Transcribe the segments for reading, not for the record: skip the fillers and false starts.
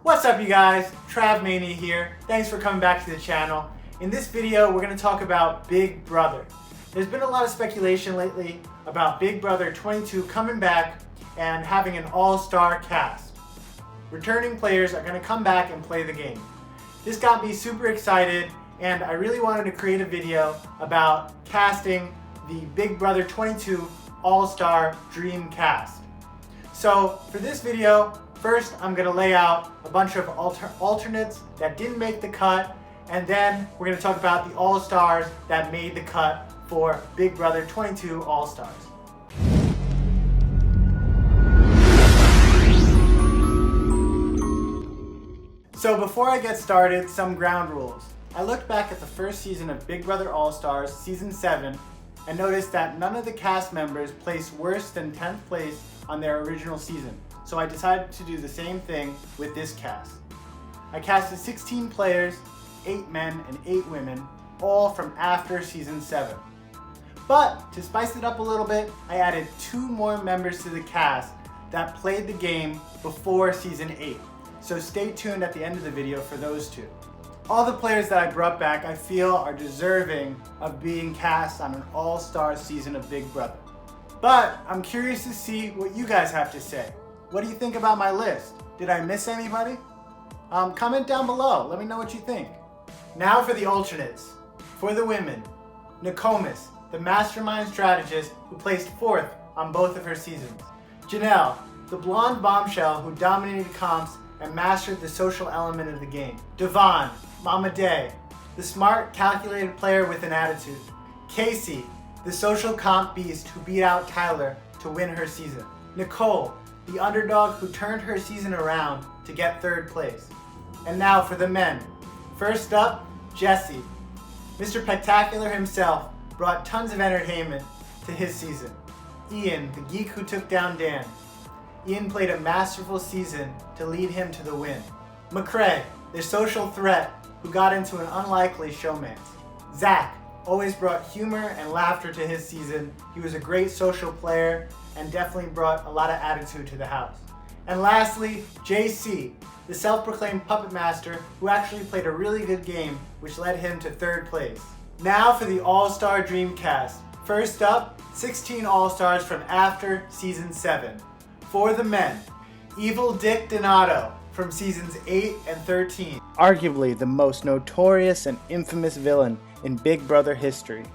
What's up you guys, Travmania here. Thanks for coming back to the channel. In this video we're going to talk about Big Brother. There's been a lot of speculation lately about Big Brother 22 coming back and having an all-star cast. Returning players are going to come back and play the game. This got me super excited and I really wanted to create a video about casting the Big Brother 22 All-Star Dream Cast. So for this video, first I'm going to lay out a bunch of alternates that didn't make the cut, and then we're going to talk about the All-Stars that made the cut for Big Brother 22 All-Stars. So before I get started, some ground rules. I looked back at the first season of Big Brother All-Stars, Season 7, and noticed that none of the cast members placed worse than 10th place on their original season. So I decided to do the same thing with this cast. I casted 16 players, 8 men and 8 women, all from after Season 7. But to spice it up a little bit, I added 2 more members to the cast that played the game before Season 8. So stay tuned at the end of the video for those 2. All the players that I brought back I feel are deserving of being cast on an all-star season of Big Brother. But I'm curious to see what you guys have to say. What do you think about my list? Did I miss anybody? Comment down below, let me know what you think. Now for the alternates. For the women, Nokomis, the mastermind strategist who placed 4th on both of her seasons. Janelle, the blonde bombshell who dominated comps and mastered the social element of the game. Devon, Mama Day, the smart, calculated player with an attitude. Casey, the social comp beast who beat out Tyler to win her season. Nicole, the underdog who turned her season around to get 3rd place. And now for the men. First up, Jesse. Mr. Spectacular himself brought tons of entertainment to his season. Ian, the geek who took down Dan. Ian played a masterful season to lead him to the win. McCrae, the social threat who got into an unlikely showmance. Zach always brought humor and laughter to his season. He was a great social player and definitely brought a lot of attitude to the house. And lastly, JC, the self-proclaimed puppet master who actually played a really good game which led him to 3rd place. Now for the All-Star Dream Cast. First up, 16 All-Stars from after Season 7. For the men, Evil Dick Donato from Seasons 8 and 13. Arguably the most notorious and infamous villain in Big Brother history.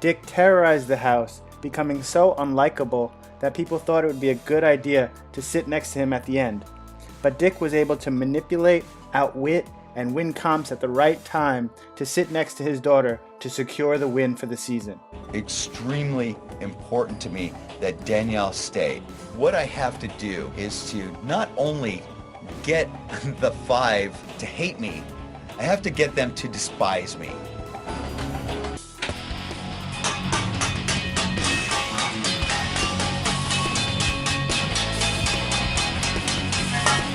Dick terrorized the house, becoming so unlikable that people thought it would be a good idea to sit next to him at the end. But Dick was able to manipulate, outwit, and win comps at the right time to sit next to his daughter to secure the win for the season. Extremely important to me that Danielle stay. What I have to do is to not only get the 5 to hate me, I have to get them to despise me.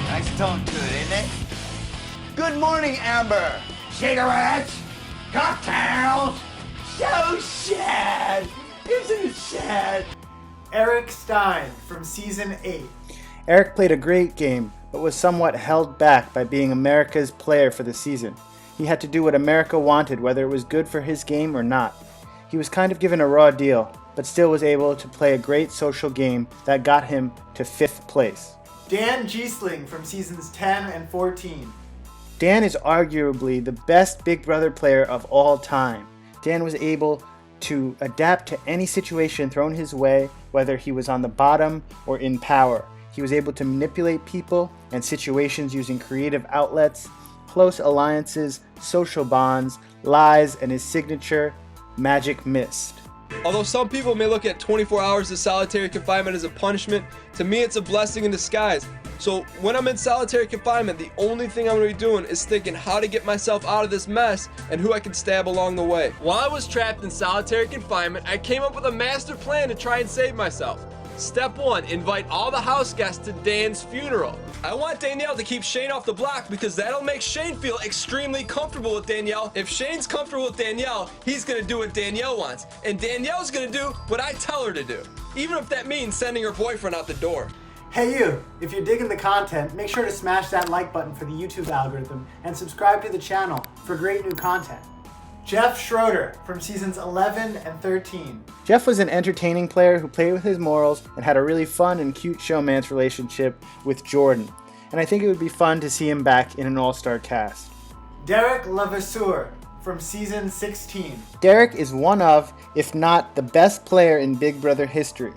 Nice tone to it, isn't it? Good morning, Amber. Cigarettes, cocktails. So sad. Isn't it sad? Eric Stein from Season 8. Eric played a great game, but was somewhat held back by being America's player for the season. He had to do what America wanted, whether it was good for his game or not. He was kind of given a raw deal, but still was able to play a great social game that got him to 5th place. Dan Giesling from Seasons 10 and 14. Dan is arguably the best Big Brother player of all time. Dan was able to adapt to any situation thrown his way, whether he was on the bottom or in power. He was able to manipulate people and situations using creative outlets, close alliances, social bonds, lies, and his signature, Magic Mist. Although some people may look at 24 hours of solitary confinement as a punishment, to me it's a blessing in disguise. So when I'm in solitary confinement, the only thing I'm going to be doing is thinking how to get myself out of this mess and who I can stab along the way. While I was trapped in solitary confinement, I came up with a master plan to try and save myself. Step 1, invite all the house guests to Dan's funeral. I want Danielle to keep Shane off the block because that'll make Shane feel extremely comfortable with Danielle. If Shane's comfortable with Danielle, he's gonna do what Danielle wants. And Danielle's gonna do what I tell her to do. Even if that means sending her boyfriend out the door. Hey you! If you're digging the content, make sure to smash that like button for the YouTube algorithm and subscribe to the channel for great new content. Jeff Schroeder from seasons 11 and 13. Jeff was an entertaining player who played with his morals and had a really fun and cute showmance relationship with Jordan, and I think it would be fun to see him back in an all-star cast. Derek Levasseur from season 16. Derek is one of, if not the best player in Big Brother history.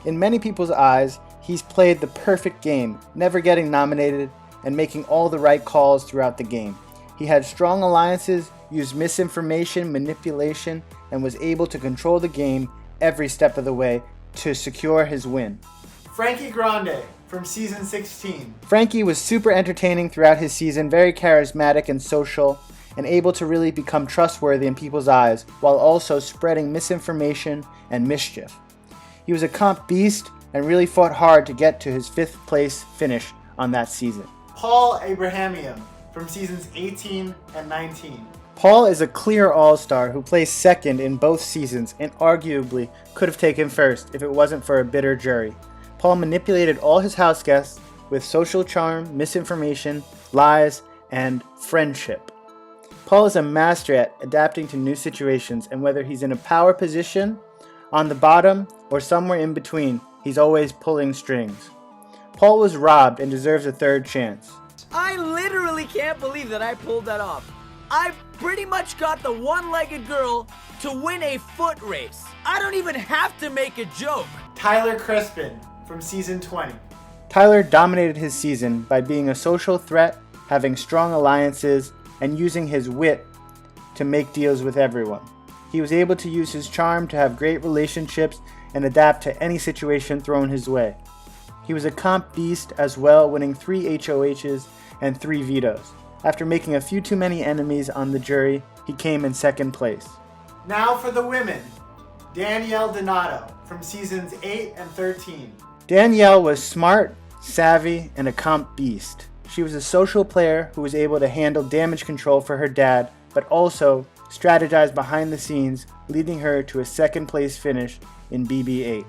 In many people's eyes, he's played the perfect game, never getting nominated and making all the right calls throughout the game. He had strong alliances, used misinformation, manipulation, and was able to control the game every step of the way to secure his win. Frankie Grande from season 16. Frankie was super entertaining throughout his season, very charismatic and social, and able to really become trustworthy in people's eyes while also spreading misinformation and mischief. He was a comp beast and really fought hard to get to his 5th place finish on that season. Paul Abrahamian from seasons 18 and 19. Paul is a clear all-star who placed second in both seasons and arguably could have taken first if it wasn't for a bitter jury. Paul manipulated all his house guests with social charm, misinformation, lies, and friendship. Paul is a master at adapting to new situations, and whether he's in a power position, on the bottom, or somewhere in between, he's always pulling strings. Paul was robbed and deserves a 3rd chance. I literally can't believe that I pulled that off. I pretty much got the one-legged girl to win a foot race. I don't even have to make a joke. Tyler Crispin from season 20. Tyler dominated his season by being a social threat, having strong alliances, and using his wit to make deals with everyone. He was able to use his charm to have great relationships and adapt to any situation thrown his way. He was a comp beast as well, winning 3 HOHs and 3 vetoes. After making a few too many enemies on the jury, he came in 2nd place. Now for the women. Danielle Donato from seasons 8 and 13. Danielle was smart, savvy, and a comp beast. She was a social player who was able to handle damage control for her dad, but also strategize behind the scenes, leading her to a 2nd place finish in BB8.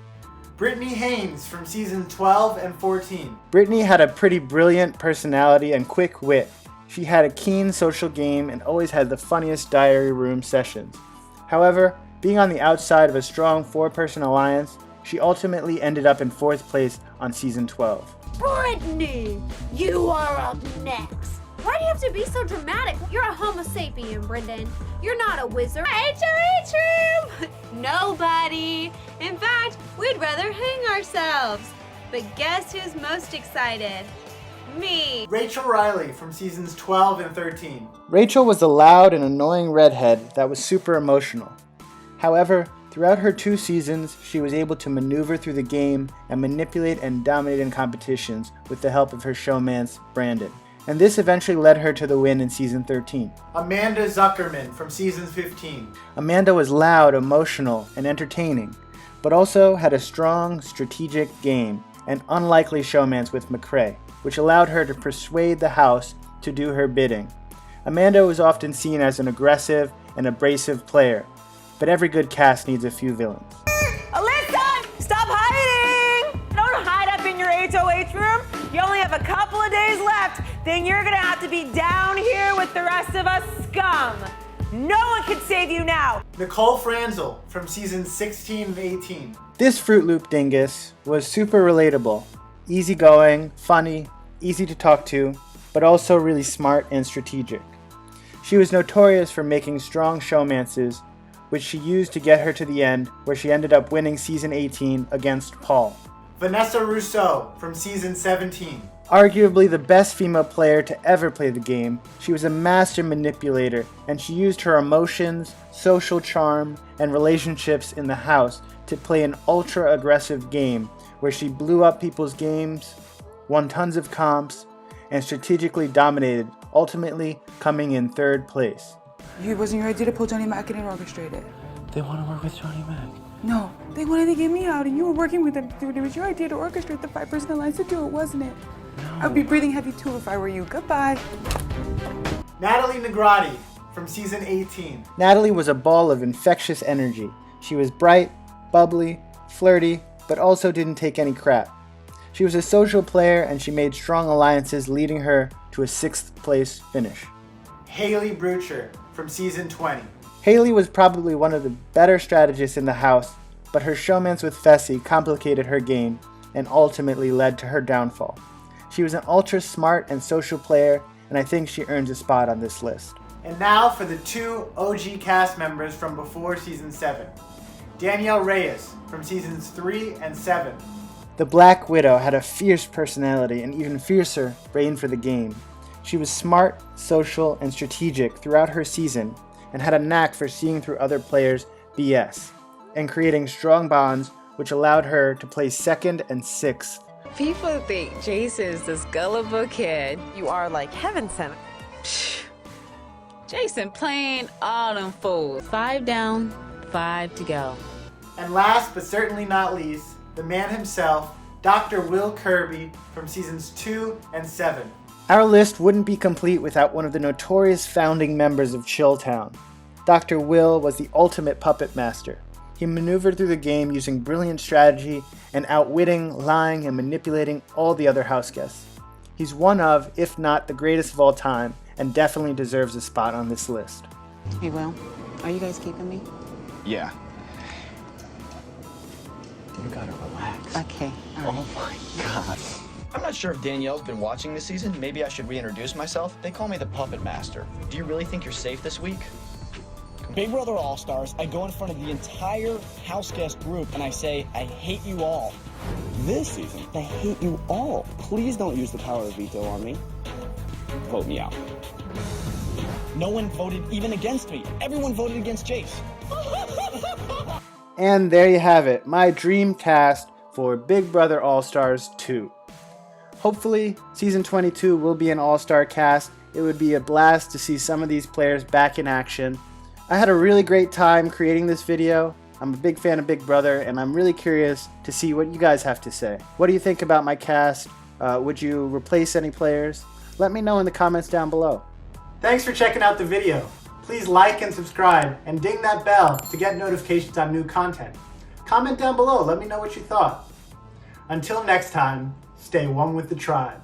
Brittany Haynes from season 12 and 14. Brittany had a pretty brilliant personality and quick wit. She had a keen social game and always had the funniest diary room sessions. However, being on the outside of a strong 4-person alliance, she ultimately ended up in 4th place on season 12. Brittany, you are up next. Why do you have to be so dramatic? You're a homo sapien, Brendan. You're not a wizard. HOH room! Nobody. In fact, we'd rather hang ourselves. But guess who's most excited? Me. Rachel Riley from seasons 12 and 13. Rachel was a loud and annoying redhead that was super emotional. However, throughout her 2 seasons, she was able to maneuver through the game and manipulate and dominate in competitions with the help of her showmance, Brandon. And this eventually led her to the win in season 13. Amanda Zuckerman from season 15. Amanda was loud, emotional, and entertaining, but also had a strong, strategic game and unlikely showmance with McCrae, which allowed her to persuade the house to do her bidding. Amanda was often seen as an aggressive and abrasive player, but every good cast needs a few villains. Alyssa, stop hiding! Don't hide up in your HOH room. You only have a couple of days left. Then you're gonna have to be down here with the rest of us scum. No one can save you now. Nicole Franzel from seasons 16 and 18. This Fruit Loop dingus was super relatable, easygoing, funny, easy to talk to, but also really smart and strategic. She was notorious for making strong showmances, which she used to get her to the end, where she ended up winning season 18 against Paul. Vanessa Rousseau from season 17. Arguably the best female player to ever play the game, she was a master manipulator, and she used her emotions, social charm, and relationships in the house to play an ultra-aggressive game where she blew up people's games, won tons of comps, and strategically dominated, ultimately coming in 3rd place. It wasn't your idea to pull Johnny Mac in and orchestrate it. They want to work with Johnny Mac. No, they wanted to get me out, and you were working with them to do it. It was your idea to orchestrate the 5-person alliance to do it, wasn't it? No. I'd be breathing heavy too if I were you. Goodbye. Natalie Negrati from season 18. Natalie was a ball of infectious energy. She was bright, bubbly, flirty, but also didn't take any crap. She was a social player and she made strong alliances, leading her to a 6th place finish. Haley Brucher from season 20. Haley was probably one of the better strategists in the house, but her showmance with Fessy complicated her game and ultimately led to her downfall. She was an ultra smart and social player, and I think she earns a spot on this list. And now for the 2 OG cast members from before season 7. Danielle Reyes from seasons 3 and 7. The Black Widow had a fierce personality and even fiercer brain for the game. She was smart, social, and strategic throughout her season and had a knack for seeing through other players' BS and creating strong bonds which allowed her to place 2nd and 6th. People think Jason's this gullible kid. You are like heaven sent. Jason playing all them fools. 5 down, 5 to go. And last but certainly not least, the man himself, Dr. Will Kirby from seasons 2 and 7. Our list wouldn't be complete without one of the notorious founding members of Chilltown. Dr. Will was the ultimate puppet master. He maneuvered through the game using brilliant strategy and outwitting, lying, and manipulating all the other house guests. He's one of, if not the greatest of all time, and definitely deserves a spot on this list. Hey, Will, are you guys keeping me? Yeah. You gotta relax. Okay, all right. Oh my God. I'm not sure if Danielle's been watching this season. Maybe I should reintroduce myself. They call me the Puppet Master. Do you really think you're safe this week? Big Brother All-Stars, I go in front of the entire house guest group and I say, I hate you all. This season, I hate you all. Please don't use the power of veto on me. Vote me out. No one voted even against me. Everyone voted against Jace. And there you have it, my dream cast for Big Brother All-Stars 2. Hopefully, season 22 will be an all-star cast. It would be a blast to see some of these players back in action. I had a really great time creating this video. I'm a big fan of Big Brother, and I'm really curious to see what you guys have to say. What do you think about my cast? Would you replace any players? Let me know in the comments down below. Thanks for checking out the video. Please like and subscribe and ding that bell to get notifications on new content. Comment down below, let me know what you thought. Until next time, stay one with the tribe.